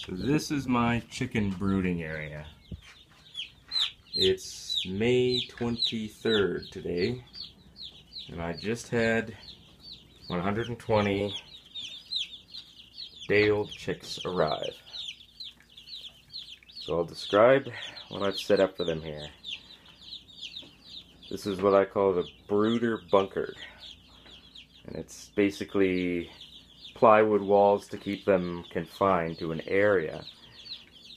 So this is my chicken brooding area. It's May 23rd today, and I just had 120 day-old chicks arrive. So I'll describe what I've set up for them here. This is what I call the brooder bunker, and it's basically plywood walls to keep them confined to an area.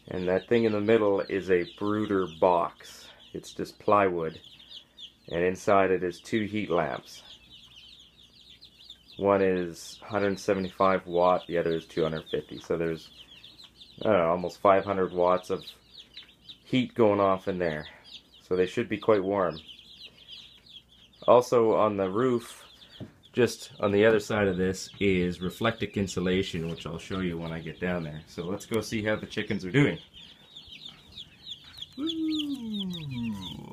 And that thing in the middle is a brooder box. It's just plywood, and inside it is two heat lamps. One is 175 watt, the other is 250. So there's, I don't know, almost 500 watts of heat going off in there. So they should be quite warm. Also on the roof, just on the other side of this, is reflective insulation, which I'll show you when I get down there. So let's go see how the chickens are doing. Ooh.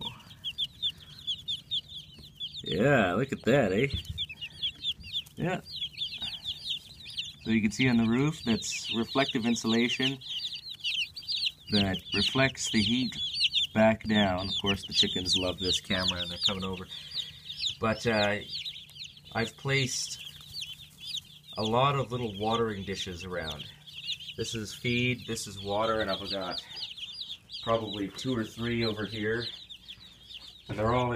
Yeah, look at that, eh? Yeah. So you can see on the roof, that's reflective insulation that reflects the heat back down. Of course, the chickens love this camera, they're coming over. But I've placed a lot of little watering dishes around. This is feed, this is water, and I've got probably 2 or 3 over here. And they're all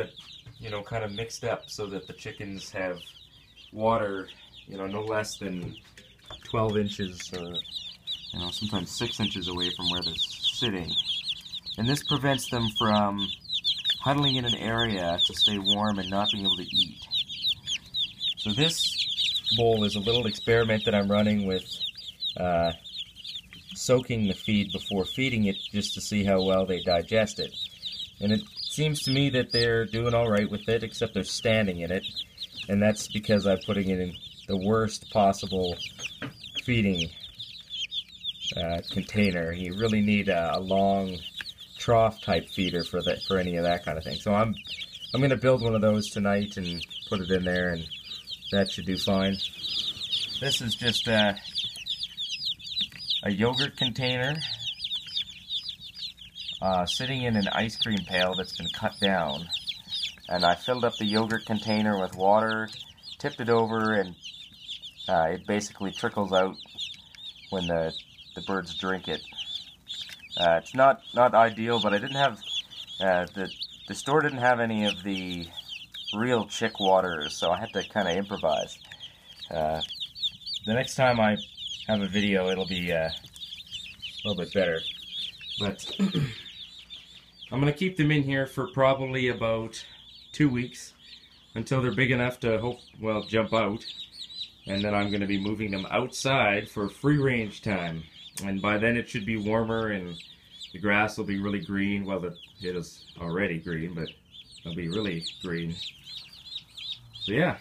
kind of mixed up so that the chickens have water, no less than 12 inches or, sometimes 6 inches away from where they're sitting. And this prevents them from huddling in an area to stay warm and not being able to eat. So this bowl is a little experiment that I'm running with soaking the feed before feeding it, just to see how well they digest it. And it seems to me that they're doing all right with it, except they're standing in it. And that's because I'm putting it in the worst possible feeding container. You really need a long trough type feeder for any of that kind of thing. So I'm going to build one of those tonight and put it in there, and that should do fine. This is just a yogurt container sitting in an ice cream pail that's been cut down. And I filled up the yogurt container with water, tipped it over, and it basically trickles out when the birds drink it. It's not ideal, but I didn't have the store didn't have any of the real chick waters, so I had to kind of improvise. The next time I have a video, it'll be a little bit better. But I'm going to keep them in here for probably about 2 weeks until they're big enough to jump out. And then I'm going to be moving them outside for free range time. And by then it should be warmer and the grass will be really green. Well, it is already green, but it'll be really green. So yeah.